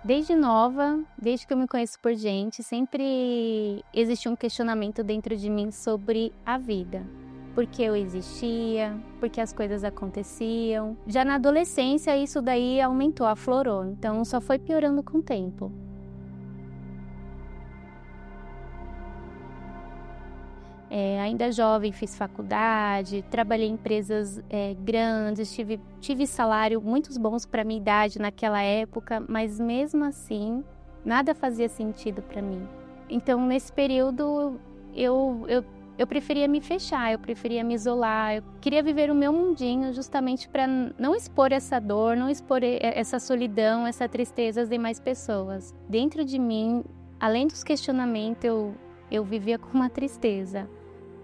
Desde nova, desde que eu me conheço por gente, sempre existiu um questionamento dentro de mim sobre a vida. Por que eu existia, por que as coisas aconteciam. Já na adolescência, isso daí aumentou, aflorou, então só foi piorando com o tempo. Ainda jovem, fiz faculdade, trabalhei em empresas grandes, tive salário muito bons para minha idade naquela época, mas mesmo assim, nada fazia sentido para mim. Então, nesse período, eu preferia me fechar, eu preferia me isolar, eu queria viver o meu mundinho justamente para não expor essa dor, não expor essa solidão, essa tristeza às demais pessoas. Dentro de mim, além dos questionamentos, eu vivia com uma tristeza.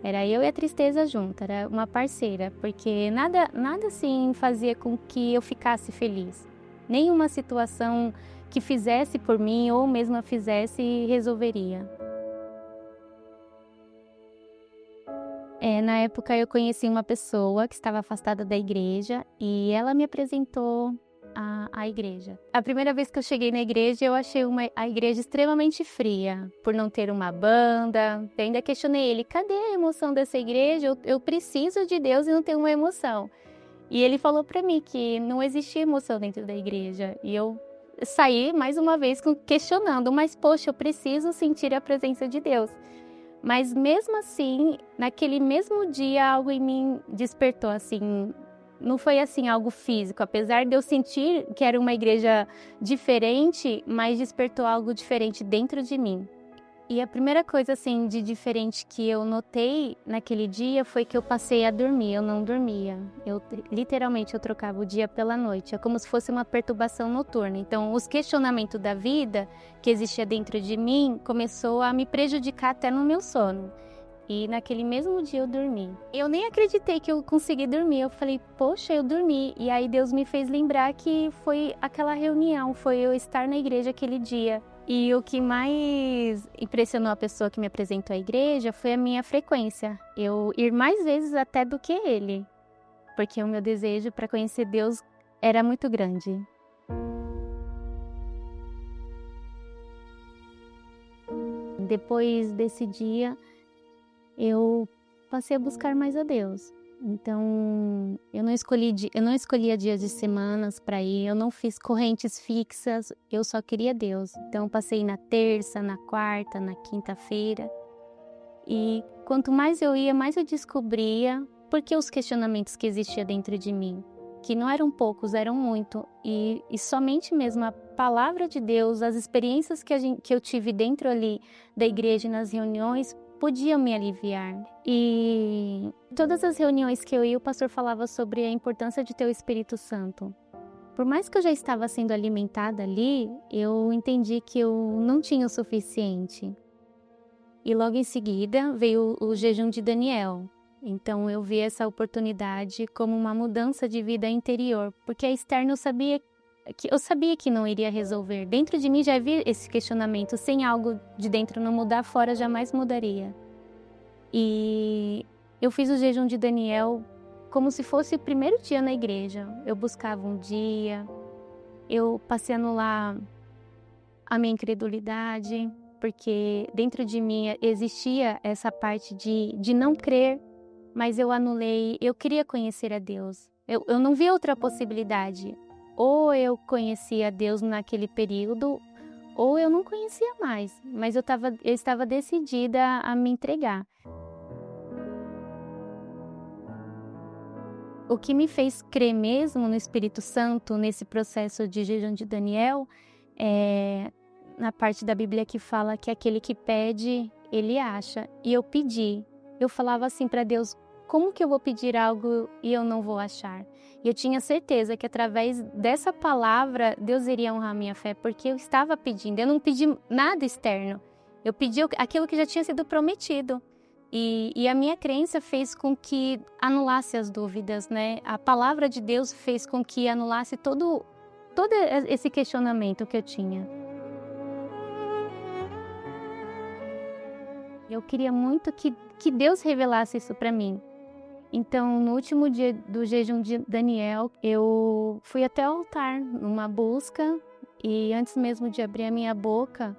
Era eu e a tristeza junto, era uma parceira, porque nada assim fazia com que eu ficasse feliz. Nenhuma situação que fizesse por mim ou mesmo a fizesse resolveria. Na época eu conheci uma pessoa que estava afastada da igreja e ela me apresentou a igreja. A primeira vez que eu cheguei na igreja, eu achei a igreja extremamente fria, por não ter uma banda. Eu ainda questionei ele, cadê a emoção dessa igreja? Eu preciso de Deus e não tenho uma emoção. E ele falou para mim que não existia emoção dentro da igreja. E eu saí mais uma vez questionando, mas poxa, eu preciso sentir a presença de Deus. Mas mesmo assim, naquele mesmo dia, algo em mim despertou, assim, não foi assim algo físico, apesar de eu sentir que era uma igreja diferente, mas despertou algo diferente dentro de mim. E a primeira coisa assim de diferente que eu notei naquele dia foi que eu passei a dormir, eu não dormia. Literalmente eu trocava o dia pela noite, é como se fosse uma perturbação noturna. Então, os questionamentos da vida que existia dentro de mim começou a me prejudicar até no meu sono. E naquele mesmo dia eu dormi. Eu nem acreditei que eu consegui dormir. Eu falei, poxa, eu dormi. E aí Deus me fez lembrar que foi aquela reunião, foi eu estar na igreja aquele dia. E o que mais impressionou a pessoa que me apresentou à igreja foi a minha frequência. Eu ir mais vezes até do que ele. Porque o meu desejo para conhecer Deus era muito grande. Depois desse dia, eu passei a buscar mais a Deus. Então, eu não escolhia dias de semanas para ir, eu não fiz correntes fixas, eu só queria Deus. Então, eu passei na terça, na quarta, na quinta-feira. E quanto mais eu ia, mais eu descobria por que os questionamentos que existiam dentro de mim, que não eram poucos, eram muito. E somente mesmo a palavra de Deus, as experiências que eu tive dentro ali da igreja e nas reuniões, podiam me aliviar. E todas as reuniões que eu ia, o pastor falava sobre a importância de ter o Espírito Santo. Por mais que eu já estava sendo alimentada ali, eu entendi que eu não tinha o suficiente. E logo em seguida veio o jejum de Daniel. Então eu vi essa oportunidade como uma mudança de vida interior, porque a externa eu sabia que não iria resolver. Dentro de mim já havia esse questionamento, sem algo de dentro não mudar, fora jamais mudaria. E eu fiz o jejum de Daniel como se fosse o primeiro dia na igreja. Eu buscava um dia, eu passei a anular a minha incredulidade, porque dentro de mim existia essa parte de não crer, mas eu anulei, eu queria conhecer a Deus. Eu não via outra possibilidade. Ou eu conhecia Deus naquele período, ou eu não conhecia mais, mas eu estava decidida a me entregar. O que me fez crer mesmo no Espírito Santo, nesse processo de jejum de Daniel, é na parte da Bíblia que fala que aquele que pede, ele acha. E eu pedi. Eu falava assim para Deus, como que eu vou pedir algo e eu não vou achar? E eu tinha certeza que através dessa palavra, Deus iria honrar a minha fé, porque eu estava pedindo. Eu não pedi nada externo. Eu pedi aquilo que já tinha sido prometido. E a minha crença fez com que anulasse as dúvidas, né? A palavra de Deus fez com que anulasse todo esse questionamento que eu tinha. Eu queria muito que Deus revelasse isso para mim. Então, no último dia do jejum de Daniel, eu fui até o altar, numa busca E antes mesmo de abrir a minha boca,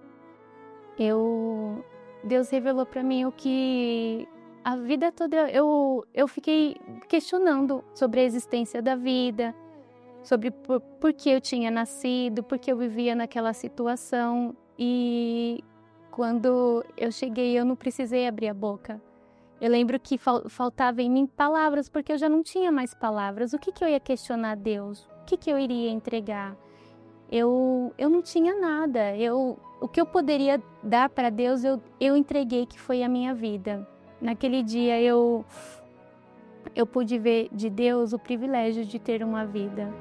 Deus revelou para mim o que a vida toda eu fiquei questionando sobre a existência da vida, sobre por que eu tinha nascido, por que eu vivia naquela situação. E quando eu cheguei, eu não precisei abrir a boca. Eu lembro que faltava em mim palavras, porque eu já não tinha mais palavras. O que eu ia questionar a Deus? O que eu iria entregar? Eu não tinha nada. O que eu poderia dar para Deus, eu entreguei, que foi a minha vida. Naquele dia eu pude ver de Deus o privilégio de ter uma vida.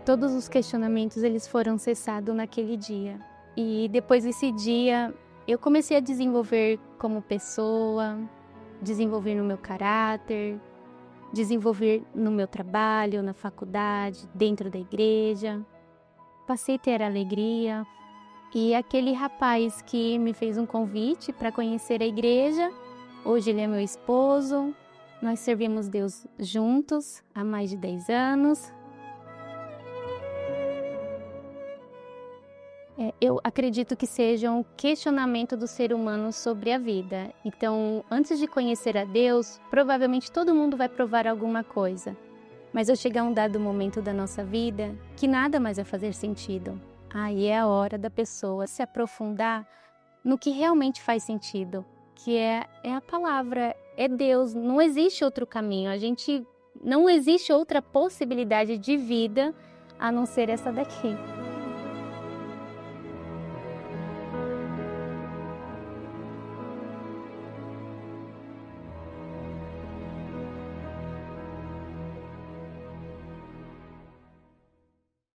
Todos os questionamentos, eles foram cessados naquele dia. E depois desse dia, eu comecei a desenvolver como pessoa, desenvolver no meu caráter, desenvolver no meu trabalho, na faculdade, dentro da igreja. Passei a ter alegria. E aquele rapaz que me fez um convite para conhecer a igreja, hoje ele é meu esposo. Nós servimos Deus juntos há mais de 10 anos. Eu acredito que seja um questionamento do ser humano sobre a vida. Então, antes de conhecer a Deus, provavelmente todo mundo vai provar alguma coisa. Mas vai chegar um dado momento da nossa vida que nada mais vai fazer sentido. Aí é a hora da pessoa se aprofundar no que realmente faz sentido, que é a palavra, é Deus. Não existe outro caminho, não existe outra possibilidade de vida a não ser essa daqui.